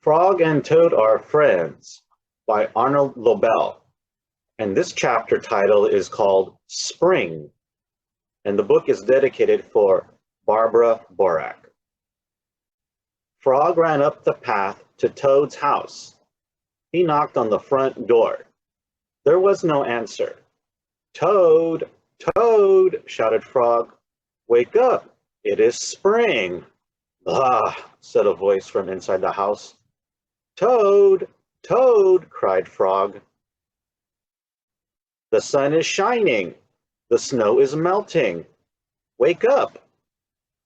Frog and Toad Are Friends by Arnold Lobel. And this chapter title is called Spring. And the book is dedicated for Barbara Borak. Frog ran up the path to Toad's house. He knocked on the front door. There was no answer. Toad, Toad, shouted Frog. Wake up, it is spring. Blah, said a voice from inside the house. Toad, Toad, cried Frog. The sun is shining. The snow is melting. Wake up.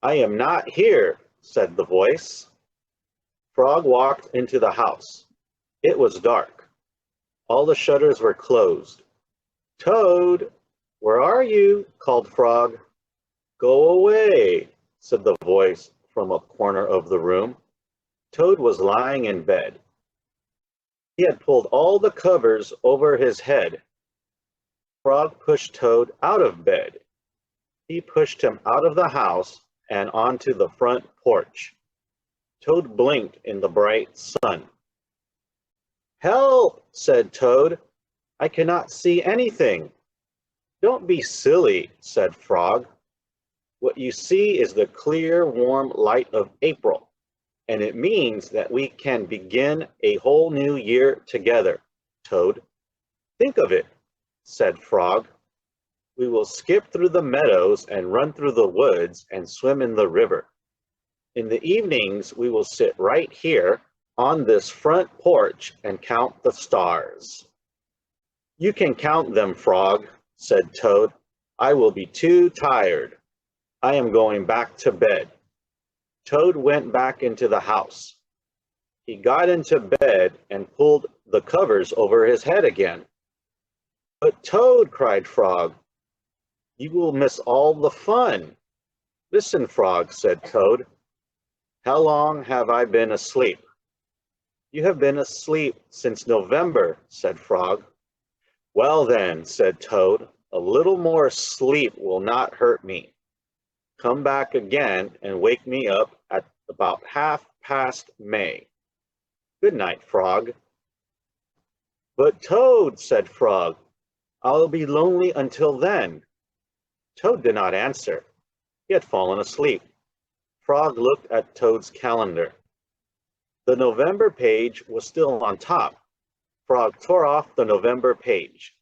I am not here, said the voice. Frog walked into the house. It was dark. All the shutters were closed. Toad, where are you? Called Frog. Go away, said the voice from a corner of the room. Toad was lying in bed. He had pulled all the covers over his head. Frog pushed Toad out of bed. He pushed him out of the house and onto the front porch. Toad blinked in the bright sun. Help, said Toad. I cannot see anything. Don't be silly, said Frog. What you see is the clear, warm light of April, and it means that we can begin a whole new year together, Toad. Think of it, said Frog. We will skip through the meadows and run through the woods and swim in the river. In the evenings, we will sit right here on this front porch and count the stars. You can count them, Frog, said Toad. I will be too tired. I am going back to bed. Toad went back into the house. He got into bed and pulled the covers over his head again. But Toad, cried Frog, you will miss all the fun. Listen, Frog, said Toad. How long have I been asleep? You have been asleep since November, said Frog. Well then, said Toad, a little more sleep will not hurt me. Come back again and wake me up at about 1/2 May. Good night, Frog. But Toad, said Frog, I'll be lonely until then. Toad did not answer. He had fallen asleep. Frog looked at Toad's calendar. The November page was still on top. Frog tore off the November page.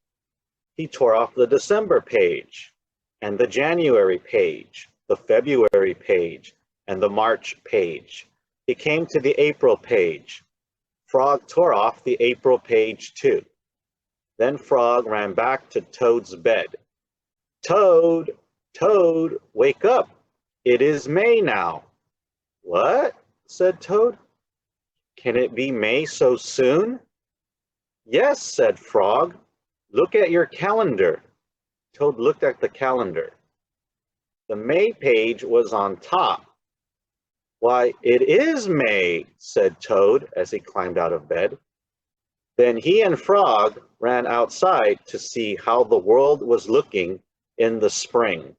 He tore off the December page, and the January page, the February page, and the March page. He came to the April page. Frog tore off the April page too. Then Frog ran back to Toad's bed. Toad, Toad, wake up. It is May now. What? Said Toad. Can it be May so soon? Yes, said Frog. Look at your calendar. Toad looked at the calendar. The May page was on top. Why, it is May, said Toad as he climbed out of bed. Then he and Frog ran outside to see how the world was looking in the spring.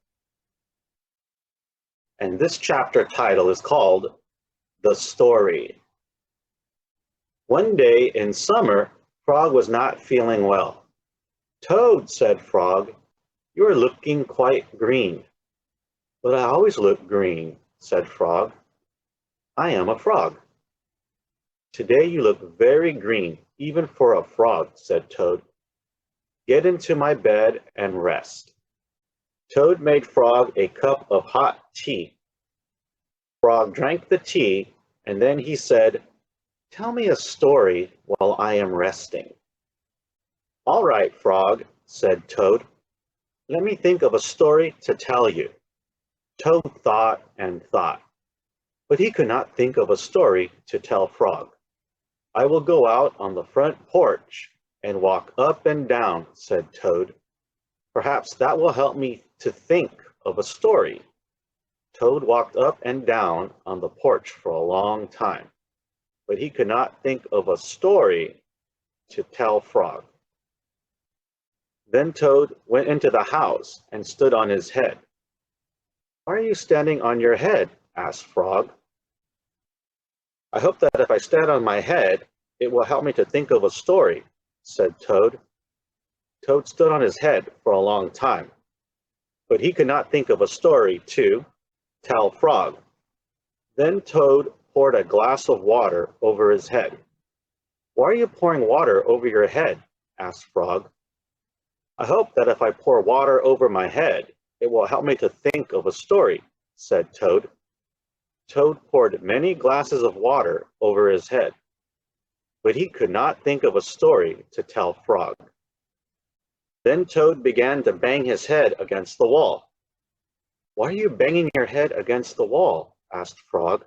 And this chapter title is called The Story. One day in summer, Frog was not feeling well. Toad, said Frog, you are looking quite green. But I always look green, said Frog. I am a frog. Today you look very green, even for a frog, said Toad. Get into my bed and rest. Toad made Frog a cup of hot tea. Frog drank the tea, and then he said, Tell me a story while I am resting. All right, Frog, said Toad. Let me think of a story to tell you. Toad thought and thought, but he could not think of a story to tell Frog. I will go out on the front porch and walk up and down, said Toad. Perhaps that will help me to think of a story. Toad walked up and down on the porch for a long time, but he could not think of a story to tell Frog. Then Toad went into the house and stood on his head. Why are you standing on your head? Asked Frog. I hope that if I stand on my head, it will help me to think of a story, said Toad. Toad stood on his head for a long time, but he could not think of a story to tell Frog. Then Toad poured a glass of water over his head. Why are you pouring water over your head? Asked Frog. I hope that if I pour water over my head, it will help me to think of a story, said Toad. Toad poured many glasses of water over his head, but he could not think of a story to tell Frog. Then Toad began to bang his head against the wall. Why are you banging your head against the wall? Asked Frog.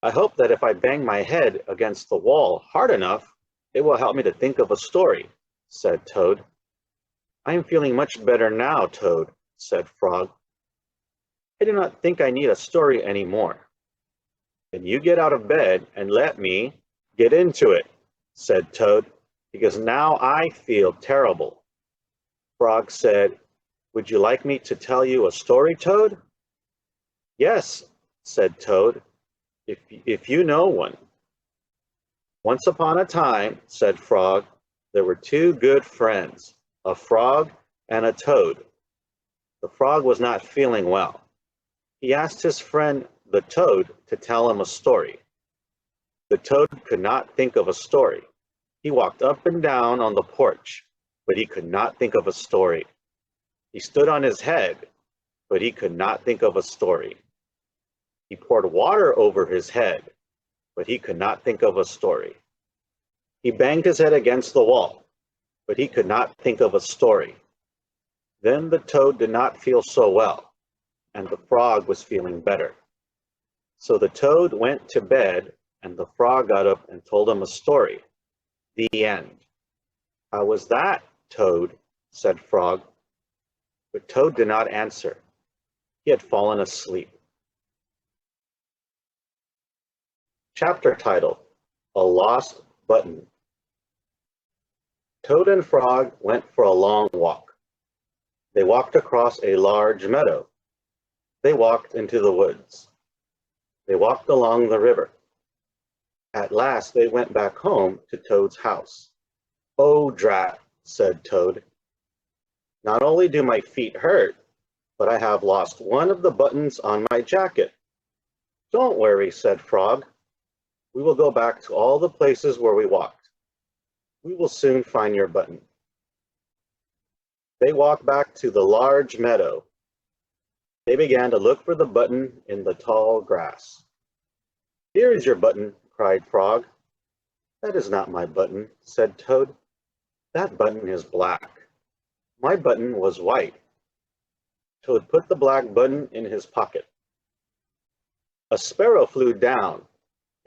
I hope that if I bang my head against the wall hard enough, it will help me to think of a story, said Toad. I am feeling much better now, Toad, said Frog. I do not think I need a story anymore. Then you get out of bed and let me get into it, said Toad, because now I feel terrible. Frog said, Would you like me to tell you a story, Toad? Yes, said Toad, if you know one. Once upon a time, said Frog, there were two good friends, a frog and a toad. The frog was not feeling well. He asked his friend, the toad, to tell him a story. The toad could not think of a story. He walked up and down on the porch, but he could not think of a story. He stood on his head, but he could not think of a story. He poured water over his head, but he could not think of a story. He banged his head against the wall, but he could not think of a story. Then the toad did not feel so well, and the frog was feeling better. So the toad went to bed, and the frog got up and told him a story. The end. How was that, Toad? Said Frog. But Toad did not answer. He had fallen asleep. Chapter title: A Lost Button. Toad and Frog went for a long walk. They walked across a large meadow. They walked into the woods. They walked along the river. At last they went back home to Toad's house. Oh, drat, said Toad. Not only do my feet hurt, but I have lost one of the buttons on my jacket. Don't worry, said Frog. We will go back to all the places where we walked. We will soon find your button. They walked back to the large meadow. They began to look for the button in the tall grass. Here is your button, cried Frog. That is not my button, said Toad. That button is black. My button was white. Toad put the black button in his pocket. A sparrow flew down.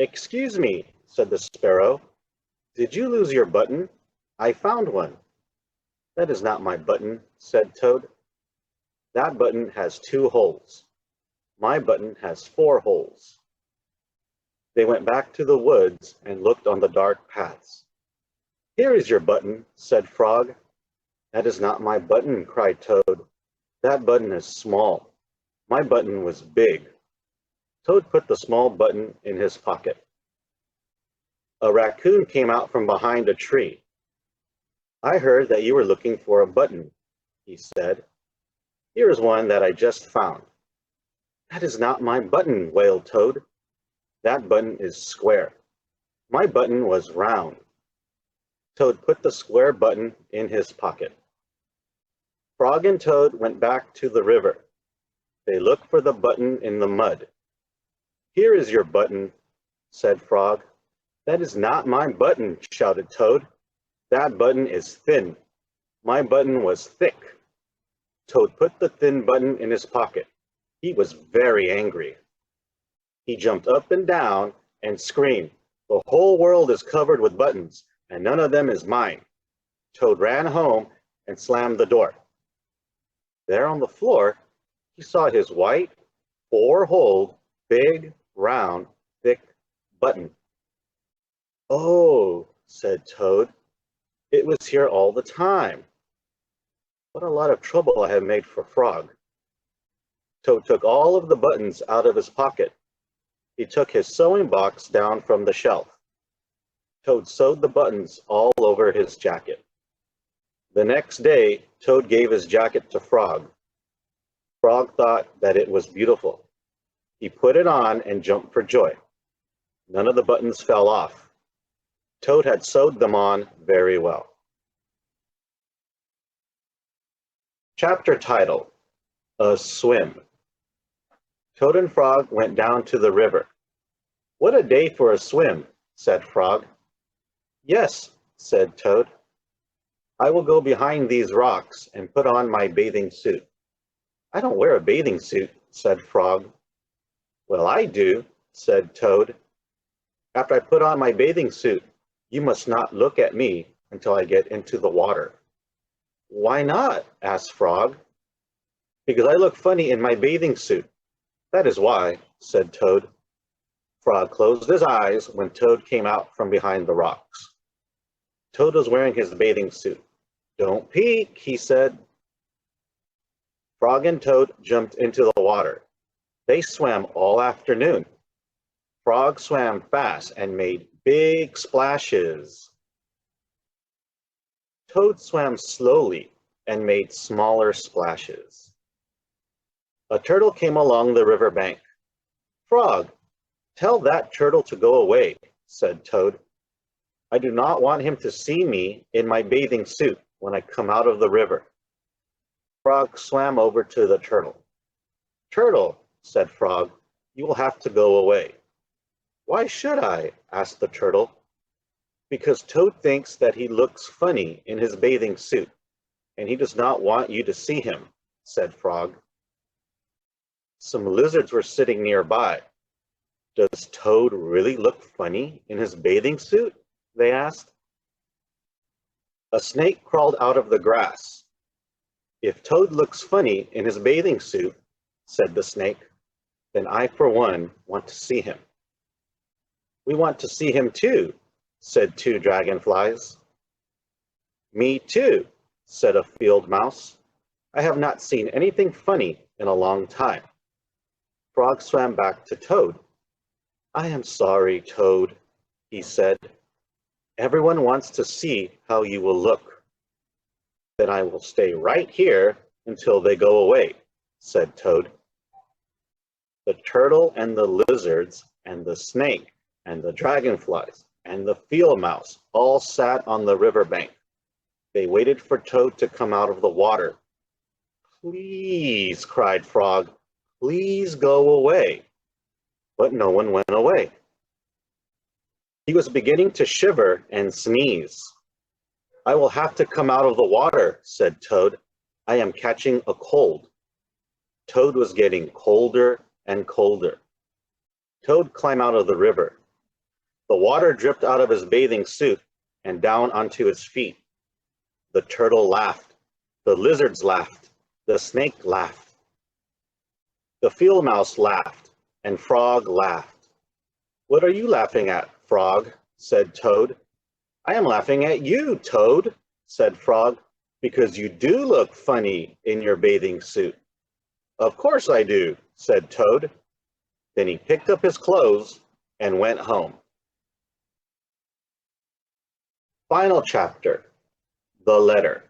Excuse me, said the sparrow. Did you lose your button? I found one. That is not my button, said Toad. That button has 2 holes. My button has 4 holes. They went back to the woods and looked on the dark paths. Here is your button, said Frog. That is not my button, cried Toad. That button is small. My button was big. Toad put the small button in his pocket. A raccoon came out from behind a tree. I heard that you were looking for a button, he said. Here is one that I just found. That is not my button, wailed Toad. That button is square. My button was round. Toad put the square button in his pocket. Frog and Toad went back to the river. They looked for the button in the mud. Here is your button, said Frog. That is not my button, shouted Toad. That button is thin. My button was thick. Toad put the thin button in his pocket. He was very angry. He jumped up and down and screamed, The whole world is covered with buttons, and none of them is mine. Toad ran home and slammed the door. There on the floor, he saw his white, 4-holed, big, round, thick button. Oh, said Toad, it was here all the time. What a lot of trouble I have made for Frog. Toad took all of the buttons out of his pocket. He took his sewing box down from the shelf. Toad sewed the buttons all over his jacket. The next day, Toad gave his jacket to Frog. Frog thought that it was beautiful. He put it on and jumped for joy. None of the buttons fell off. Toad had sewed them on very well. Chapter title: A Swim. Toad and Frog went down to the river. "What a day for a swim," said Frog. "Yes," said Toad. "I will go behind these rocks and put on my bathing suit." "I don't wear a bathing suit," said Frog. "Well, I do," said Toad. "After I put on my bathing suit, you must not look at me until I get into the water." "Why not?" asked Frog. "Because I look funny in my bathing suit. That is why," said Toad. Frog closed his eyes when Toad came out from behind the rocks. Toad was wearing his bathing suit. "Don't peek," he said. Frog and Toad jumped into the water. They swam all afternoon. Frog swam fast and made big splashes. Toad swam slowly and made smaller splashes. A turtle came along the river bank. "Frog, tell that turtle to go away," said Toad. "I do not want him to see me in my bathing suit when I come out of the river." Frog swam over to the turtle. "Turtle," said Frog, "you will have to go away." "Why should I?" asked the turtle. "Because Toad thinks that he looks funny in his bathing suit, and he does not want you to see him," said Frog. Some lizards were sitting nearby. "Does Toad really look funny in his bathing suit?" they asked. A snake crawled out of the grass. "If Toad looks funny in his bathing suit," said the snake, "then I, for one, want to see him." "We want to see him too," said two dragonflies. "Me too," said a field mouse. "I have not seen anything funny in a long time." Frog swam back to Toad. "I am sorry, Toad," he said. "Everyone wants to see how you will look." "Then I will stay right here until they go away," said Toad. The turtle and the lizards and the snake and the dragonflies and the field mouse all sat on the river bank. They waited for Toad to come out of the water. "Please," cried Frog, "please go away." But no one went away. He was beginning to shiver and sneeze. "I will have to come out of the water," said Toad. "I am catching a cold." Toad was getting colder and colder. Toad climbed out of the river. The water dripped out of his bathing suit and down onto his feet. The turtle laughed. The lizards laughed. The snake laughed. The field mouse laughed, and Frog laughed. "What are you laughing at, Frog?" said Toad. "I am laughing at you, Toad," said Frog, "because you do look funny in your bathing suit." "Of course I do," said Toad. Then he picked up his clothes and went home. Final chapter: The Letter.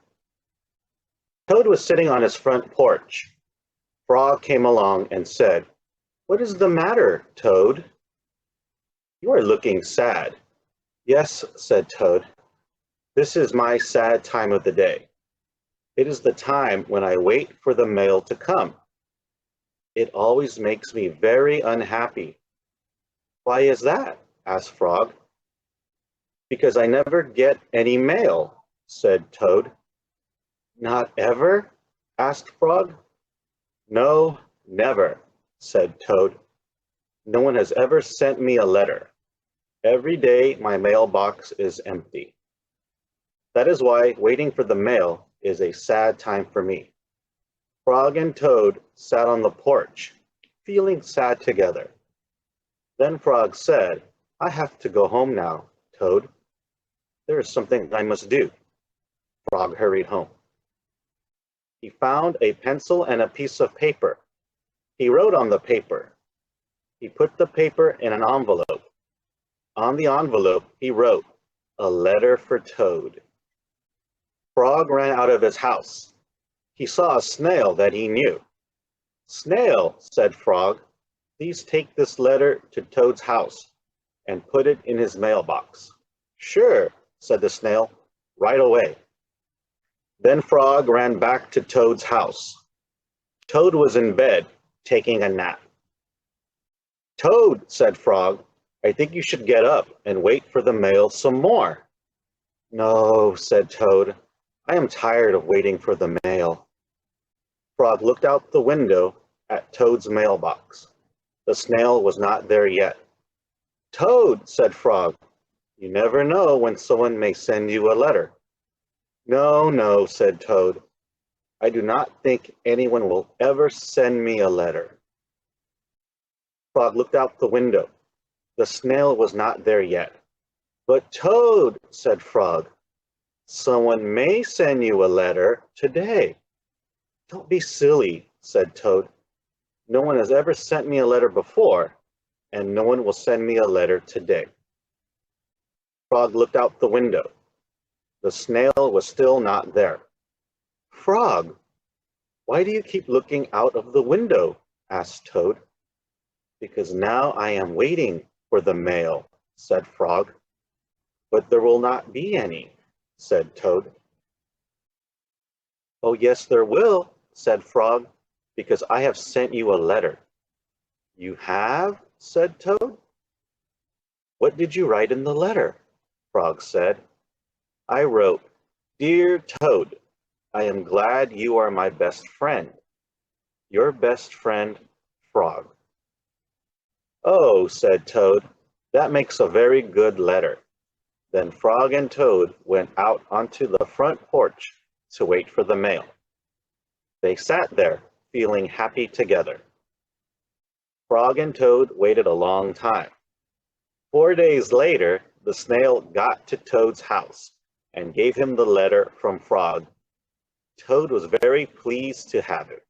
Toad was sitting on his front porch. Frog came along and said, "What is the matter, Toad?" "You are looking sad." "Yes," said Toad. "This is my sad time of the day. It is the time when I wait for the mail to come. It always makes me very unhappy." "Why is that?" asked Frog. "Because I never get any mail," said Toad. "Not ever?" asked Frog. "No, never," said Toad. "No one has ever sent me a letter. Every day my mailbox is empty. That is why waiting for the mail is a sad time for me." Frog and Toad sat on the porch, feeling sad together. Then Frog said, "I have to go home now, Toad. There is something I must do." Frog hurried home. He found a pencil and a piece of paper. He wrote on the paper, He put the paper in an envelope. On the envelope, he wrote, "A letter for Toad." Frog ran out of his house. He saw a snail that he knew. "Snail," said Frog, "please take this letter to Toad's house and put it in his mailbox." "Sure," said the snail, "right away." Then Frog ran back to Toad's house. Toad was in bed, taking a nap. "Toad," said Frog, "I think you should get up and wait for the mail some more." "No," said Toad, "I am tired of waiting for the mail." Frog looked out the window at Toad's mailbox. The snail was not there yet. "Toad," said Frog, "you never know when someone may send you a letter." "No, no," said Toad, "I do not think anyone will ever send me a letter." Frog looked out the window. The snail was not there yet. "But Toad," said Frog, "someone may send you a letter today." "Don't be silly," said Toad. "No one has ever sent me a letter before, and no one will send me a letter today." Frog looked out the window. The snail was still not there. "Frog, why do you keep looking out of the window?" asked Toad. "Because now I am waiting for the mail," said Frog. "But there will not be any," said Toad. "Oh, yes, there will," said Frog, "because I have sent you a letter." "You have?" said Toad. "What did you write in the letter?" Frog said. "I wrote, 'Dear Toad, I am glad you are my best friend. Your best friend, Frog.'" "Oh," said Toad, "that makes a very good letter." Then Frog and Toad went out onto the front porch to wait for the mail. They sat there, feeling happy together. Frog and Toad waited a long time. 4 days later, the snail got to Toad's house and gave him the letter from Frog. Toad was very pleased to have it.